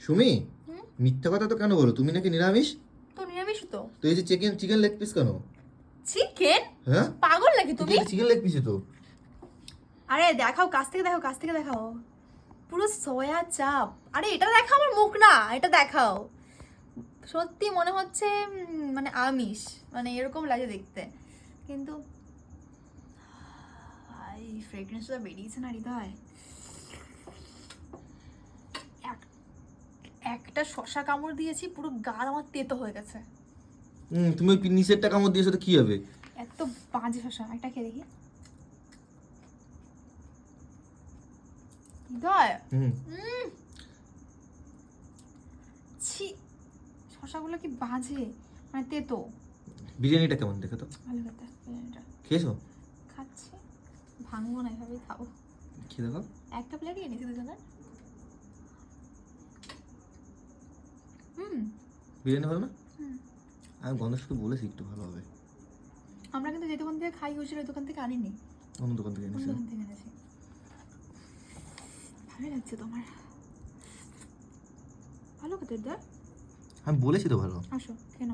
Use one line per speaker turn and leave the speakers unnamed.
সুমি,
হুম?
মিথ্যা কথা তো কেন বলো? তুমি নাকি নিরামিষ।
তো নিরামিষ তো।
তো এই যে চিকেন লেগ পিস কেন?
চিকেন?
হ্যাঁ,
পাগল নাকি তুমি?
চিকেন লেগ পিসই তো।
আরে দেখাও, কাছ থেকে দেখাও, কাছ থেকে দেখাও। পুরো সয়া চাপ। আরে এটা দেখাও, আমার মুখ না, এটা দেখাও। সত্যি মনে হচ্ছে মানে আমিষ, মানে এরকম লাগে দেখতে। কিন্তু এই ফ্রেগনেন্সটা বেরিয়েছে না হৃদয়। একটা শশা কামড় দিয়েছি, পুরো গাল আমার তেতো হয়ে গেছে।
তুমি ওই নিচেরটা কামড় দিয়েছো তো কি হবে?
এত বাজে শশা, একটা খেয়ে দেখি। হৃদয়,
হুম।
ছি, শশাগুলো কি বাজে, মানে তেতো।
বিরিয়ানিটা কেমন দেখো তো?
ভালো খেতে বিরিয়ানিটা।
খেয়েছো?
খাচ্ছি, ভাঙবো না, এভাবেই খাবো।
খেয়ে দেখো।
একটা প্লেটই এনেছি দুজনের।
বিরিয়ানি ভালো না?
হুম।
আমি গন্ধ শুধু বলেছি একটু ভালো হবে।
আমরা কিন্তু যে দোকান থেকে খাই হয়েছিল ওই দোকান থেকে আনিনি,
অন্য দোকান থেকে
অন্য
এনেছি।
দোকান থেকে এনেছি। ভালো লাগছে তোমার? ভালো খেতে দেখ।
আমি বলেছি তো ভালো।
আসো কেন?